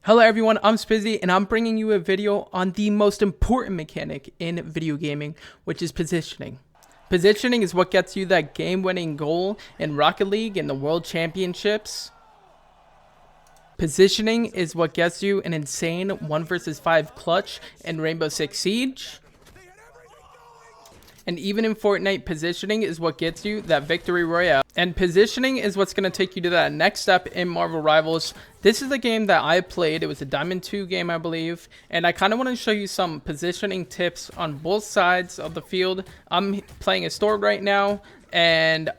Hello everyone, I'm Spizzy and I'm bringing you a video on the most important mechanic in video gaming, which is positioning. Positioning is what gets you that game-winning goal in Rocket League and the World Championships. Positioning is what gets you an insane 1 vs 5 clutch in Rainbow Six Siege. And even in Fortnite, positioning is what gets you that victory royale. And positioning is what's going to take you to that next step in Marvel Rivals. This is a game that I played. It was a Diamond 2 game, I believe. And I kind of want to show you some positioning tips on both sides of the field. I'm playing a Storm right now, and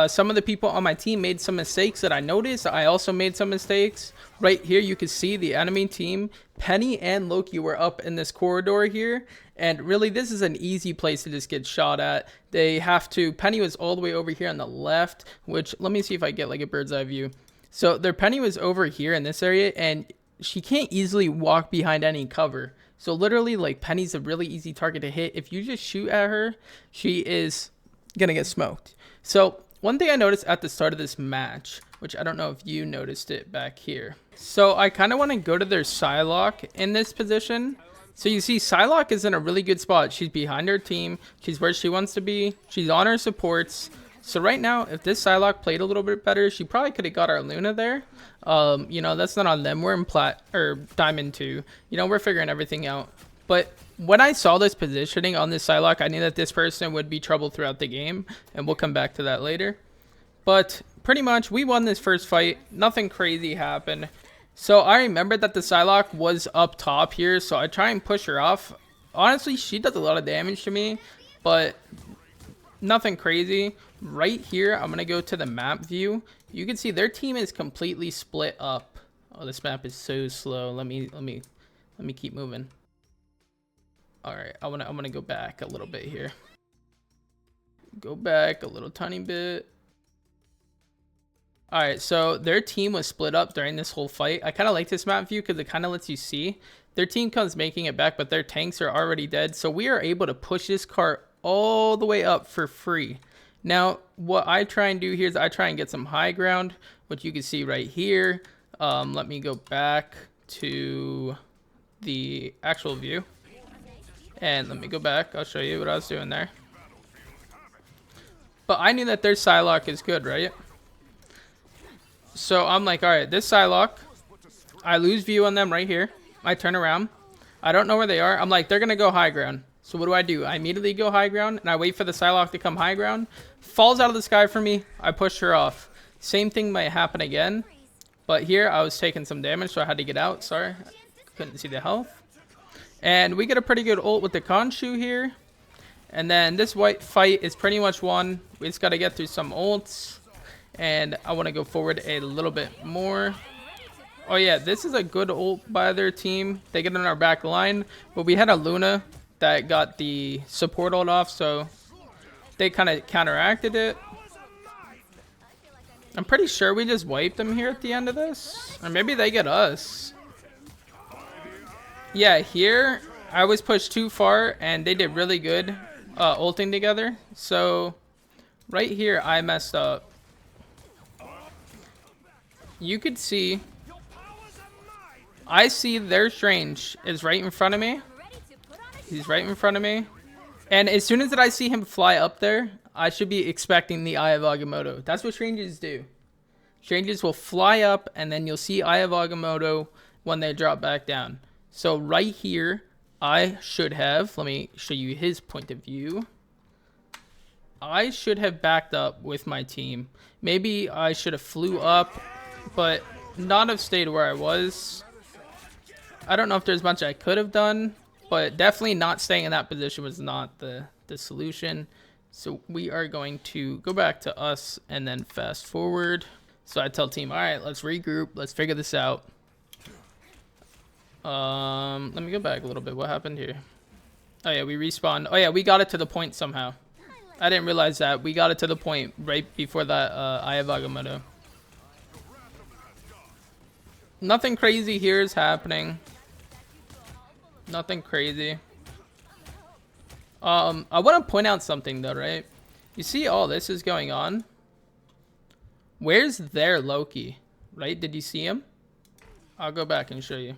some of the people on my team made some mistakes that I noticed. I also made some mistakes. Right here, you can see the enemy team, Penny and Loki, were up in this corridor here. And really, this is an easy place to just get shot at. They have to, Penny was all the way over here on the left, which, let me see if I get like a bird's eye view. So their Penny was over here in this area, and she can't easily walk behind any cover. So literally, like, Penny's a really easy target to hit. If you just shoot at her, she is gonna get smoked. So one thing I noticed at the start of this match, which I don't know if you noticed it back here. So I kind of want to go to their Psylocke in this position. So you see Psylocke is in a really good spot. She's behind her team. She's where she wants to be. She's on her supports. So right now, if this Psylocke played a little bit better, she probably could have got our Luna there. You know, that's not on them. We're in Diamond 2. You know, we're figuring everything out. But when I saw this positioning on this Psylocke, I knew that this person would be trouble throughout the game. And we'll come back to that later. But pretty much, we won this first fight. Nothing crazy happened. So I remember that the Psylocke was up top here, so I try and push her off. Honestly, she does a lot of damage to me, but nothing crazy. Right here, I'm going to go to the map view. You can see their team is completely split up. Oh, this map is so slow. Let me keep moving. All right, I'm gonna go back a little bit here. Go back a little tiny bit. Alright, so their team was split up during this whole fight. I kind of like this map view because it kind of lets you see. Their team comes making it back, but their tanks are already dead. So we are able to push this cart all the way up for free. Now, what I try and do here is I try and get some high ground, which you can see right here. Let me go back to the actual view. And let me go back. I'll show you what I was doing there. But I knew that their Psylocke is good, right? So I'm like, all right, this Psylocke, I lose view on them right here. I turn around. I don't know where they are. I'm like, they're going to go high ground. So what do? I immediately go high ground, and I wait for the Psylocke to come high ground. Falls out of the sky for me. I push her off. Same thing might happen again. But here, I was taking some damage, so I had to get out. Sorry. Couldn't see the health. And we get a pretty good ult with the Khonshu here. And then this white fight is pretty much won. We just got to get through some ults. And I want to go forward a little bit more. Oh yeah, this is a good ult by their team. They get in our back line. But we had a Luna that got the support ult off, so they kind of counteracted it. I'm pretty sure we just wiped them here at the end of this. Or maybe they get us. Yeah, here I was pushed too far and they did really good ulting together. So right here I messed up. You could see, I see their Strange is right in front of me. He's right in front of me. And as soon as I see him fly up there, I should be expecting the Eye of Agamotto. That's what Stranges do. Stranges will fly up, and then you'll see Eye of Agamotto when they drop back down. So right here, I should have, let me show you his point of view. I should have backed up with my team. Maybe I should have flew up, but not have stayed where I was. I don't know if there's much I could have done, but definitely not staying in that position was not the solution. So we are going to go back to us and then fast forward. So I tell team, all right, let's regroup. Let's figure this out. Let me go back a little bit. What happened here? Oh yeah, we respawned. Oh yeah, we got it to the point somehow. I didn't realize that. We got it to the point right before that Eye of Agamotto. Nothing crazy here is happening. Nothing crazy. I want to point out something though, right? You see all this is going on? Where's their Loki? Right? Did you see him? I'll go back and show you.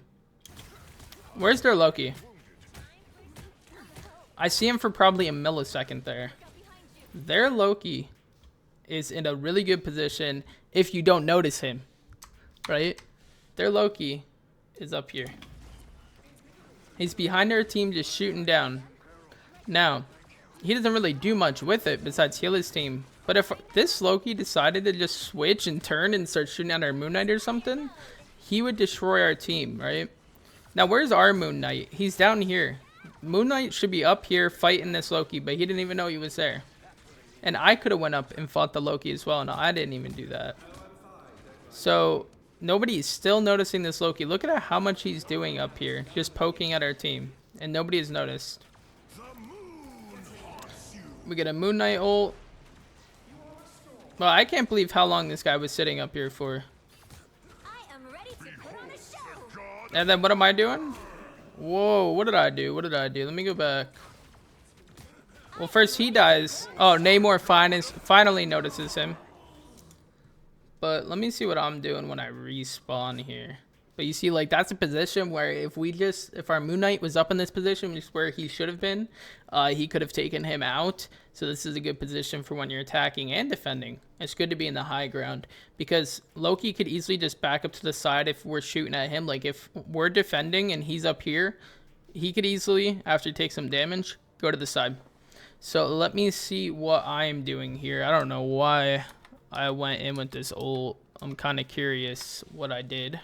Where's their Loki? I see him for probably a millisecond there. Their Loki is in a really good position if you don't notice him, right? Their Loki is up here. He's behind our team just shooting down. Now, he doesn't really do much with it besides heal his team. But if this Loki decided to just switch and turn and start shooting at our Moon Knight or something, he would destroy our team, right? Now, where's our Moon Knight? He's down here. Moon Knight should be up here fighting this Loki, but he didn't even know he was there. And I could have went up and fought the Loki as well. No, I didn't even do that. So, nobody's still noticing this Loki. Look at how much he's doing up here, just poking at our team. And nobody has noticed. We get a Moon Knight ult. Well, I can't believe how long this guy was sitting up here for. And then what am I doing? Whoa, what did I do? What did I do? Let me go back. Well, first he dies. Oh, Namor finally notices him. But let me see what I'm doing when I respawn here. But you see, like, that's a position where if our Moon Knight was up in this position, which is where he should have been, he could have taken him out. So this is a good position for when you're attacking and defending. It's good to be in the high ground because Loki could easily just back up to the side if we're shooting at him. Like, if we're defending and he's up here, he could easily, after he takes some damage, go to the side. So let me see what I'm doing here. I don't know why I went in with this ult. I'm kind of curious what I did.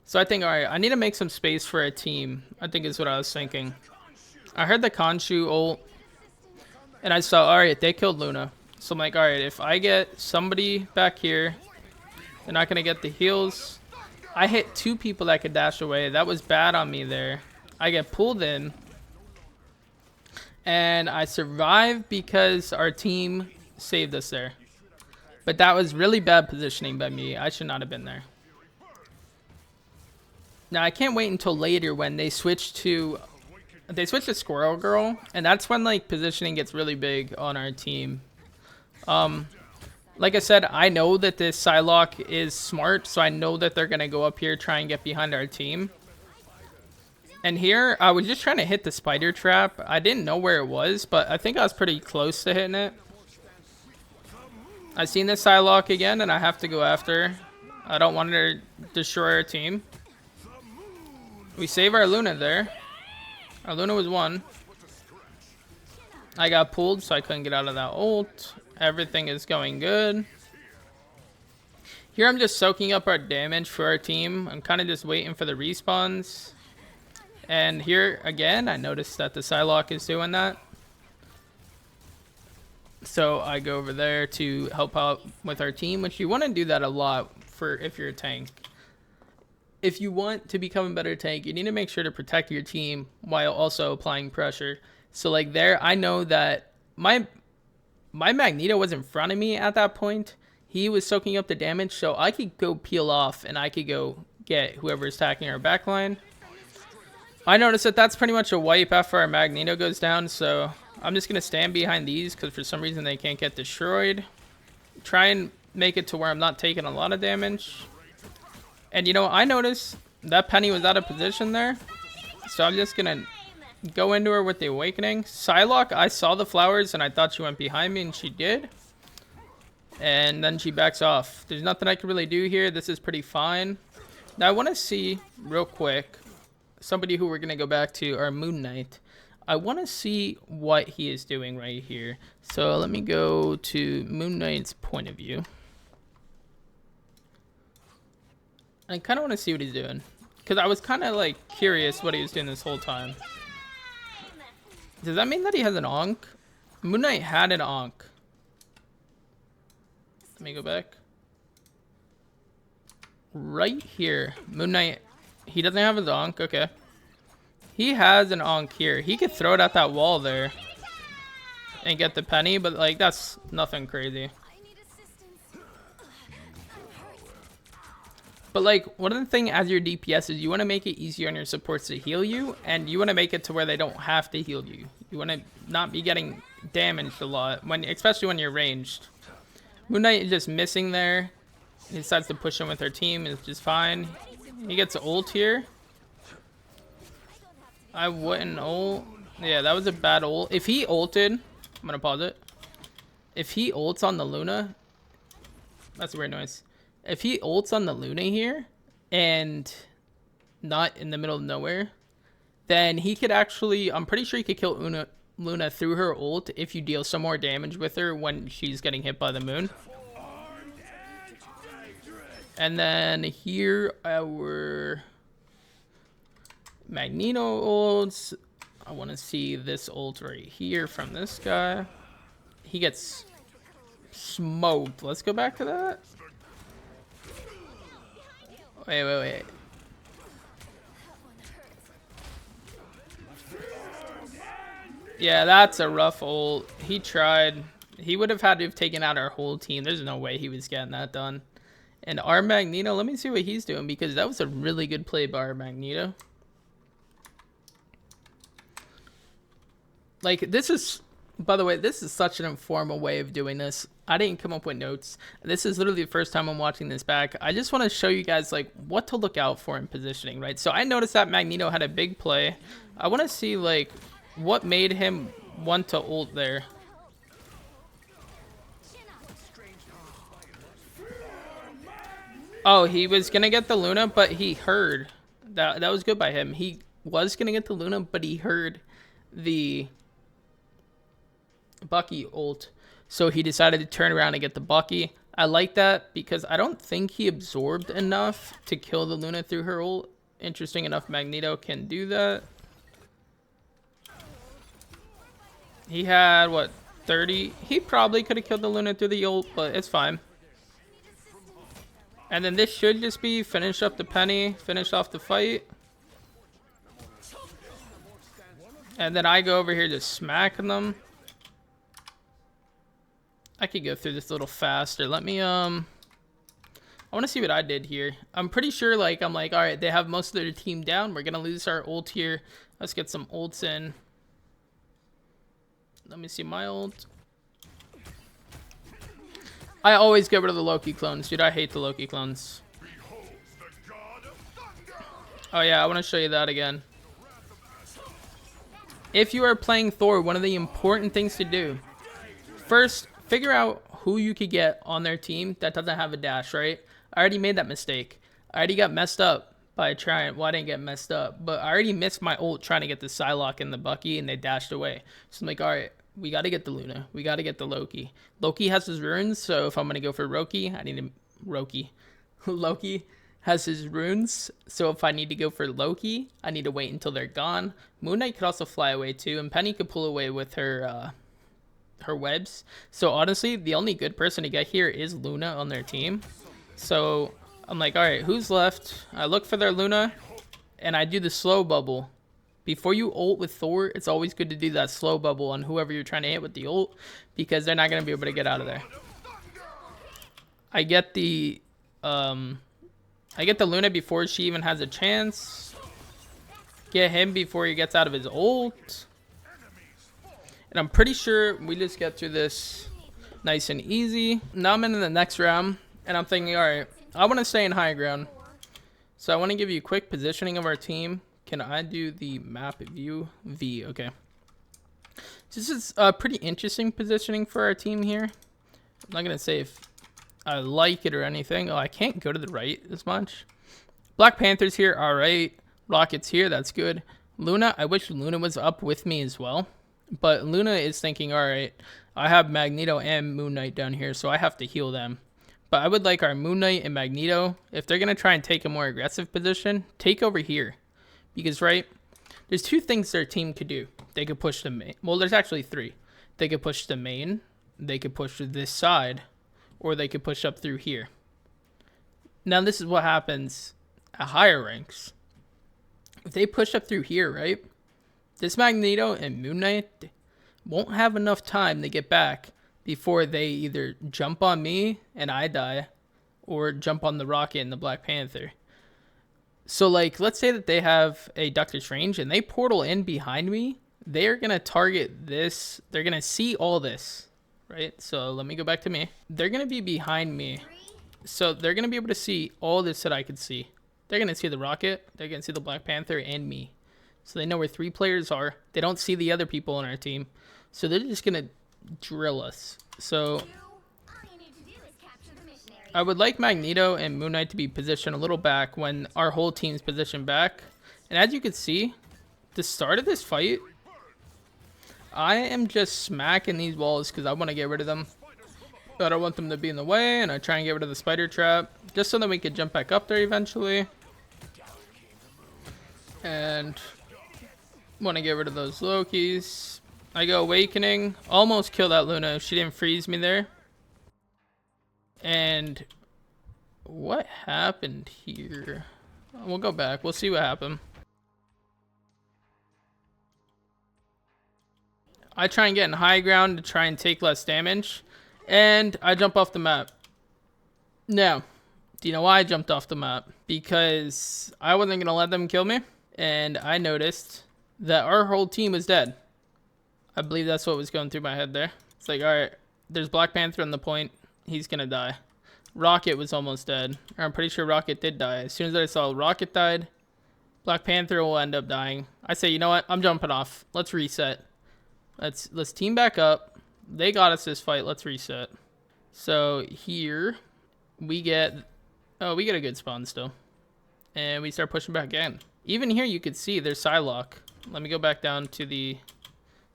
So I think, all right, I need to make some space for a team. I think is what I was thinking. I heard the Khonshu ult, and I saw, all right, they killed Luna. So I'm like, all right, if I get somebody back here, they're not going to get the heals. I hit 2 people that could dash away. That was bad on me there. I get pulled in, and I survived because our team saved us there. But that was really bad positioning by me. I should not have been there. Now, I can't wait until later when they switch to Squirrel Girl, and that's when, like, positioning gets really big on our team. Like I said, I know that this Psylocke is smart, so I know that they're going to go up here, try and get behind our team. And here, I was just trying to hit the spider trap. I didn't know where it was, but I think I was pretty close to hitting it. I seen this Psylocke again, and I have to go after her. I don't want her to destroy our team. We save our Luna there. Our Luna was 1. I got pulled, so I couldn't get out of that ult. Everything is going good. Here I'm just soaking up our damage for our team. I'm kind of just waiting for the respawns. And here, again, I noticed that the Psylocke is doing that. So I go over there to help out with our team, which you want to do that a lot for if you're a tank. If you want to become a better tank, you need to make sure to protect your team while also applying pressure. So like there, I know that my Magneto was in front of me at that point. He was soaking up the damage, so I could go peel off and I could go get whoever's attacking our backline. I noticed that that's pretty much a wipe after our Magneto goes down, so I'm just going to stand behind these because for some reason they can't get destroyed. Try and make it to where I'm not taking a lot of damage. And, you know, I noticed that Penny was out of position there. So I'm just going to go into her with the Awakening. Psylocke, I saw the flowers and I thought she went behind me, and she did. And then she backs off. There's nothing I can really do here. This is pretty fine. Now I want to see, real quick, somebody who we're going to go back to, our Moon Knight. I want to see what he is doing right here. So let me go to Moon Knight's point of view. I kind of want to see what he's doing, because I was kind of like curious what he was doing this whole time. Does that mean that he has an Ankh? Moon Knight had an Ankh. Let me go back. Right here. Moon Knight, he doesn't have his Ankh. Okay. He has an Ankh here. He could throw it at that wall there and get the penny, but like that's nothing crazy. But like, one of the things as your DPS is you want to make it easier on your supports to heal you, and you want to make it to where they don't have to heal you. You want to not be getting damaged a lot, especially when you're ranged. Moon Knight is just missing there. He decides to push him with her team, it's just fine. He gets ult here. I wouldn't ult. Yeah, that was a bad ult. If he ulted, I'm gonna pause it. If he ults on the Luna, that's a weird noise. If he ults on the Luna here and not in the middle of nowhere, then he could actually, I'm pretty sure he could kill Luna through her ult if you deal some more damage with her when she's getting hit by the moon. And then here our Magneto ults. I want to see this ult right here from this guy. He gets smoked. Let's go back to that. Wait. Yeah, that's a rough ult. He tried. He would have had to have taken out our whole team. There's no way he was getting that done. And our Magneto, let me see what he's doing, because that was a really good play by our Magneto. Like, this is, by the way, this is such an informal way of doing this. I didn't come up with notes. This is literally the first time I'm watching this back. I just want to show you guys, like, what to look out for in positioning, right? So I noticed that Magneto had a big play. I want to see, like, what made him want to ult there. Oh, he was going to get the Luna, but he heard. That was good by him. He was going to get the Luna, but he heard the Bucky ult. So he decided to turn around and get the Bucky. I like that because I don't think he absorbed enough to kill the Luna through her ult. Interesting enough, Magneto can do that. He had, what, 30? He probably could have killed the Luna through the ult, but it's fine. And then this should just be finish up the Penny, finish off the fight. And then I go over here just smacking them. I could go through this a little faster. Let me, I want to see what I did here. I'm pretty sure, like, I'm like, all right, they have most of their team down. We're going to lose our ult here. Let's get some ults in. Let me see my ult. I always get rid of the Loki clones, dude. I hate the Loki clones. Oh yeah, I want to show you that again. If you are playing Thor, one of the important things to do, first, figure out who you could get on their team that doesn't have a dash, right? I already made that mistake. I already got messed up by trying. Well, I didn't get messed up, but I already missed my ult trying to get the Psylocke and the Bucky, and they dashed away. So I'm like, all right, we got to get the Luna. We got to get the Loki. Loki has his runes, so if I'm going to go for Loki, I need to... Loki has his runes, so if I need to go for Loki, I need to wait until they're gone. Moon Knight could also fly away too, and Penny could pull away with her her webs. So honestly, the only good person to get here is Luna on their team. So I'm like, all right, who's left? I look for their Luna, and I do the slow bubble. Before you ult with Thor, it's always good to do that slow bubble on whoever you're trying to hit with the ult, because they're not going to be able to get out of there. I get the Luna before she even has a chance. Get him before he gets out of his ult. And I'm pretty sure we just get through this nice and easy. Now I'm in the next round, and I'm thinking, all right, I want to stay in high ground. So I want to give you a quick positioning of our team. Can I do the map view? V, okay. This is a pretty interesting positioning for our team here. I'm not going to say if I like it or anything. Oh, I can't go to the right as much. Black Panther's here, all right. Rocket's here, that's good. Luna, I wish Luna was up with me as well. But Luna is thinking, all right, I have Magneto and Moon Knight down here, so I have to heal them. But I would like our Moon Knight and Magneto, if they're going to try and take a more aggressive position, take over here. Because, right, there's two things their team could do. They could push the main. Well, there's actually three. They could push the main, they could push to this side, or they could push up through here. Now, this is what happens at higher ranks. If they push up through here, right, this Magneto and Moon Knight won't have enough time to get back before they either jump on me and I die, or jump on the Rocket and the Black Panther. So, like, let's say that they have a Doctor Strange and they portal in behind me. They're going to target this. They're going to see all this, right? So, let me go back to me. They're going to be behind me. So, they're going to be able to see all this that I could see. they're going to see the Rocket, they're going to see the Black Panther, and me. So they know where 3 players are. They don't see the other people on our team. So they're just going to drill us. So I would like Magneto and Moon Knight to be positioned a little back when our whole team's positioned back. And as you can see, the start of this fight, I am just smacking these walls because I want to get rid of them. But I don't want them to be in the way, and I try and get rid of the spider trap just so that we could jump back up there eventually. And want to get rid of those Lokis. I go Awakening, almost kill that Luna if she didn't freeze me there. And what happened here? We'll go back. We'll see what happened. I try and get in high ground to try and take less damage. And I jump off the map. Now, do you know why I jumped off the map? Because I wasn't going to let them kill me. And I noticed that our whole team was dead. I believe that's what was going through my head there. It's like, alright, there's Black Panther on the point. He's going to die. Rocket was almost dead. Or I'm pretty sure Rocket did die. As soon as I saw Rocket died, Black Panther will end up dying. I say, you know what? I'm jumping off. Let's reset. Let's team back up. They got us this fight. Let's reset. So here we get a good spawn still. And we start pushing back in. Even here you could see there's Psylocke. Let me go back down to the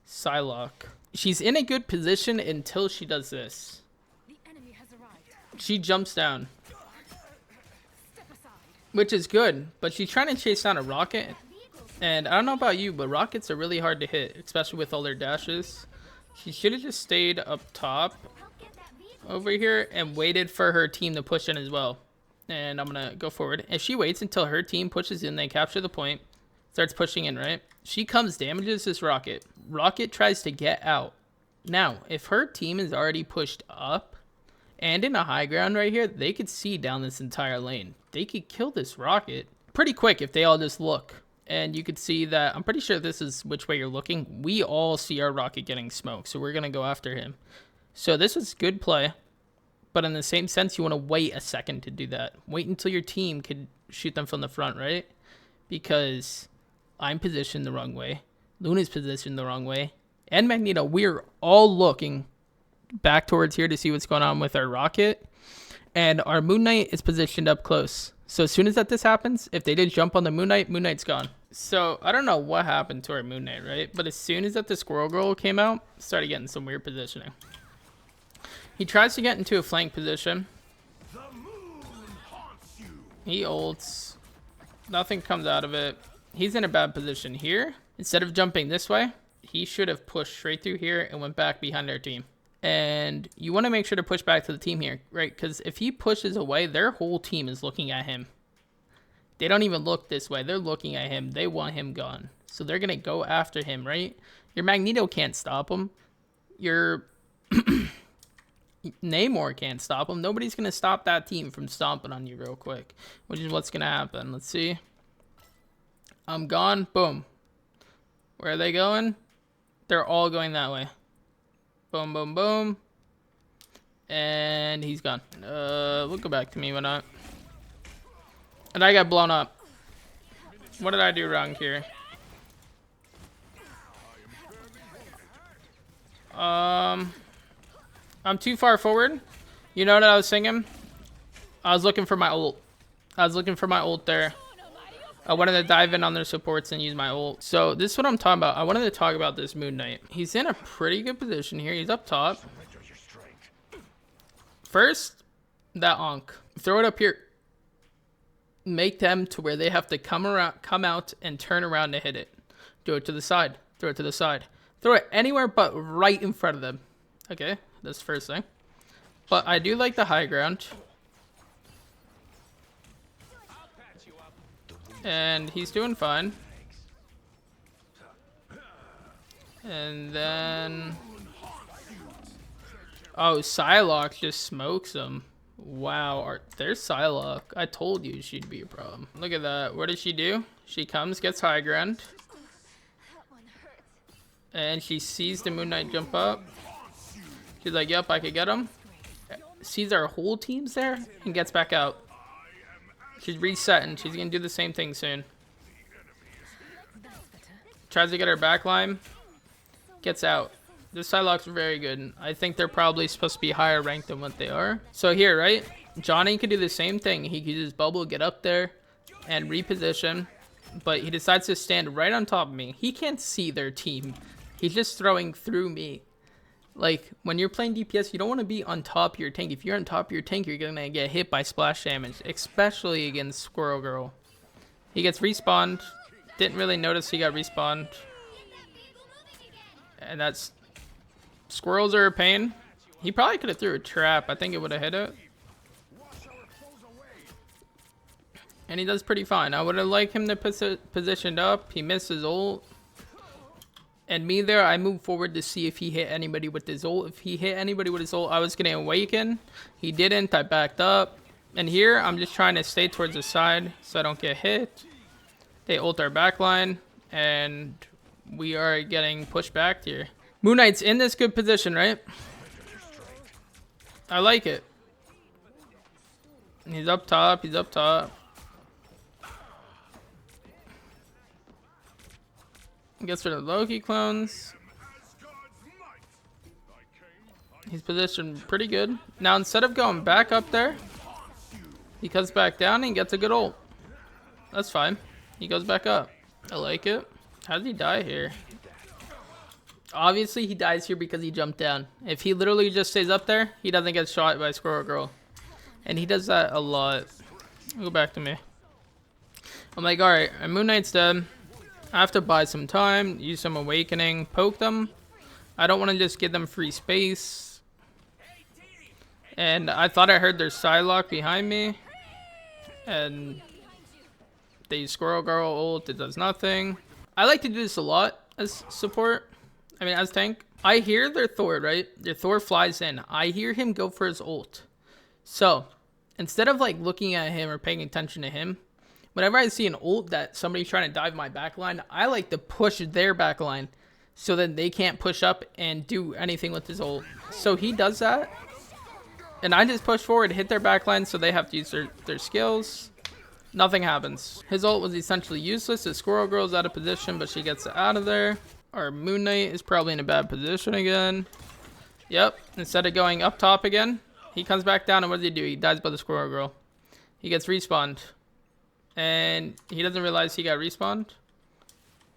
Psylocke. She's in a good position until she does this. She jumps down, which is good, but she's trying to chase down a Rocket. And I don't know about you, but Rockets are really hard to hit, especially with all their dashes. She should have just stayed up top over here and waited for her team to push in as well. And I'm going to go forward. If she waits until her team pushes in, they capture the point, starts pushing in, right? She comes, damages this Rocket. Rocket tries to get out. Now, if her team is already pushed up and in a high ground right here, they could see down this entire lane. They could kill this Rocket pretty quick if they all just look. And you could see that, I'm pretty sure this is which way you're looking. We all see our Rocket getting smoked, so we're going to go after him. So this is good play. But in the same sense, you want to wait a second to do that. Wait until your team could shoot them from the front, right? Because I'm positioned the wrong way. Luna's positioned the wrong way. And Magneto, we're all looking back towards here to see what's going on with our Rocket. And our Moon Knight is positioned up close. So as soon as this happens, if they did jump on the Moon Knight, Moon Knight's gone. So I don't know what happened to our Moon Knight, right? But as soon as the Squirrel Girl came out, started getting some weird positioning. He tries to get into a flank position. He ults. Nothing comes out of it. He's in a bad position here. Instead of jumping this way, he should have pushed straight through here and went back behind our team. And you want to make sure to push back to the team here, right? Because if he pushes away, their whole team is looking at him. They don't even look this way. They're looking at him. They want him gone. So they're going to go after him, right? Your Magneto can't stop him. Your Namor can't stop him. Nobody's going to stop that team from stomping on you real quick, which is what's going to happen. Let's see. I'm gone. Boom. Where are they going? They're all going that way. Boom, boom, boom. And he's gone. We'll go back to me, why not? And I got blown up. What did I do wrong here? I'm too far forward. You know what I was thinking? I was looking for my ult. There. I wanted to dive in on their supports and use my ult. So this is what I'm talking about. I wanted to talk about this Moon Knight. He's in a pretty good position here. He's up top. First, that Ankh. Throw it up here. Make them to where they have to come out and turn around to hit it. Do it to the side. Throw it to the side. Throw it anywhere but right in front of them. Okay, that's the first thing. But I do like the high ground. And he's doing fine. And then... oh, Psylocke just smokes him. Wow, there's Psylocke. I told you she'd be a problem. Look at that. What does she do? She comes, gets high ground. And she sees the Moon Knight jump up. She's like, yep, I could get him. Sees our whole team's there and gets back out. She's resetting. She's going to do the same thing soon. Tries to get her backline. Gets out. This Psylocke's very good. I think they're probably supposed to be higher ranked than what they are. So here, right? Johnny could do the same thing. He could use bubble, get up there, and reposition. But he decides to stand right on top of me. He can't see their team. He's just throwing through me. Like, when you're playing DPS, you don't want to be on top of your tank. If you're on top of your tank, you're going to get hit by splash damage. Especially against Squirrel Girl. He gets respawned. Didn't really notice he got respawned. And that's... Squirrels are a pain. He probably could have threw a trap. I think it would have hit it. And he does pretty fine. I would have liked him to positioned up. He missed his ult. And me there, I moved forward to see if he hit anybody with his ult. If he hit anybody with his ult, I was going to awaken. He didn't. I backed up. And here, I'm just trying to stay towards the side so I don't get hit. They ult our backline. And we are getting pushed back here. Moon Knight's in this good position, right? I like it. He's up top. He's up top. Gets rid of Loki clones. He's positioned pretty good. Now, instead of going back up there, he comes back down and gets a good ult. That's fine. He goes back up. I like it. How did he die here? Obviously, he dies here because he jumped down. If he literally just stays up there, he doesn't get shot by Squirrel Girl. And he does that a lot. Go back to me. I'm like, alright, Moon Knight's dead. I have to buy some time, use some awakening, poke them. I don't want to just give them free space. And I thought I heard their Psylocke behind me. And they use Squirrel Girl ult, it does nothing. I like to do this a lot as support. I mean, as tank. I hear their Thor, right? Their Thor flies in. I hear him go for his ult. So, instead of like looking at him or paying attention to him, whenever I see an ult that somebody's trying to dive my backline, I like to push their backline so that they can't push up and do anything with his ult. So he does that. And I just push forward, hit their backline so they have to use their skills. Nothing happens. His ult was essentially useless. The Squirrel Girl's out of position, but she gets it out of there. Our Moon Knight is probably in a bad position again. Yep. Instead of going up top again, he comes back down, and what does he do? He dies by the Squirrel Girl. He gets respawned. And he doesn't realize he got respawned.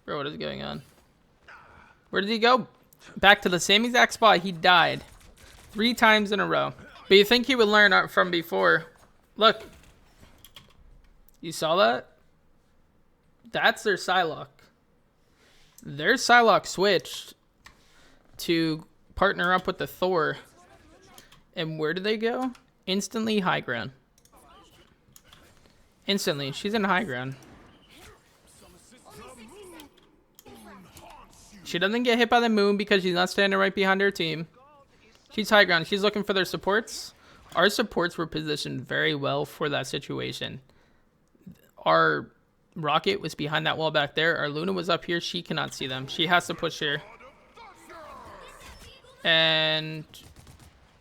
Bro, what is going on? Where did he go? Back to the same exact spot. He died 3 times in a row. But you think he would learn from before. Look. You saw that? That's their Psylocke. Their Psylocke switched to partner up with the Thor. And where did they go? Instantly high ground. Instantly. She's in high ground. She doesn't get hit by the moon because she's not standing right behind her team. She's high ground. She's looking for their supports. Our supports were positioned very well for that situation. Our Rocket was behind that wall back there. Our Luna was up here. She cannot see them. She has to push here. And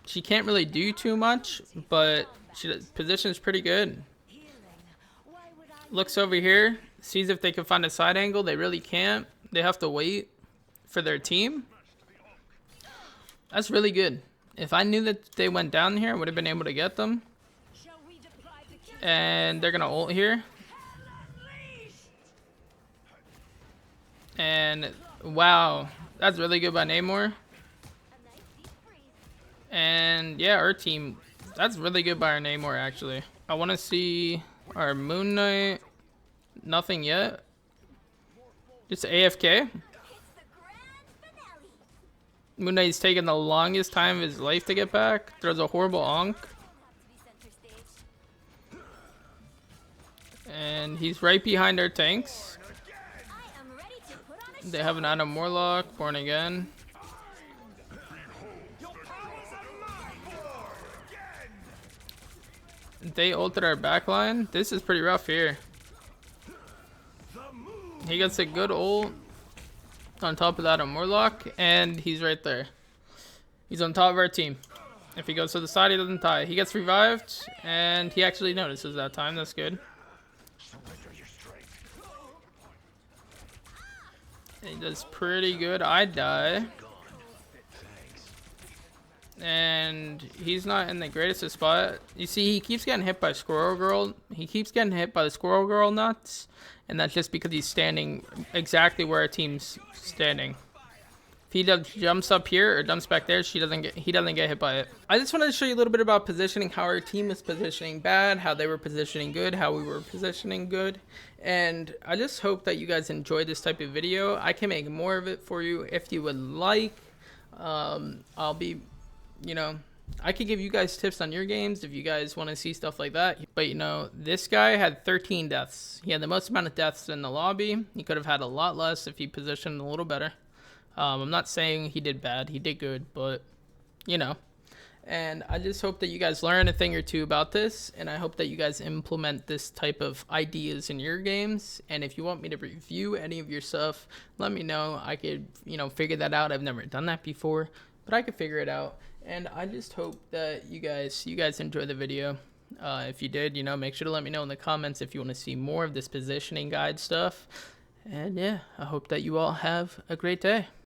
she can't really do too much, but position is pretty good. Looks over here, sees if they can find a side angle. They really can't. They have to wait for their team. That's really good. If I knew that they went down here, I would have been able to get them. And they're going to ult here. And wow, that's really good by Namor. And yeah, our team, that's really good by our Namor actually. I want to see our Moon Knight. Nothing yet. Just AFK. Moon Knight's taking the longest time of his life to get back. Throws a horrible onk. And he's right behind our tanks. They have an Adam Warlock, born again. They ulted our backline. This is pretty rough here. He gets a good ult on top of that Adam Warlock, and he's right there. He's on top of our team. If he goes to the side, he doesn't die. He gets revived, and he actually notices that time. That's good. He does pretty good. I die. And he's not in the greatest of spot. You see, he keeps getting hit by Squirrel Girl. He keeps getting hit by the Squirrel Girl nuts. And that's just because he's standing exactly where our team's standing. If he jumps up here or jumps back there, he doesn't get hit by it. I just wanted to show you a little bit about positioning, how our team was positioning bad, how they were positioning good, how we were positioning good. And I just hope that you guys enjoy this type of video. I can make more of it for you if you would like. I'll be, you know, I could give you guys tips on your games if you guys want to see stuff like that. But, you know, this guy had 13 deaths. He had the most amount of deaths in the lobby. He could have had a lot less if he positioned a little better. I'm not saying he did bad. He did good, but, you know. And I just hope that you guys learn a thing or two about this. And I hope that you guys implement this type of ideas in your games. And if you want me to review any of your stuff, let me know. I could, you know, figure that out. I've never done that before, but I could figure it out. And I just hope that you guys enjoy the video. If you did, you know, make sure to let me know in the comments if you want to see more of this positioning guide stuff. And yeah, I hope that you all have a great day.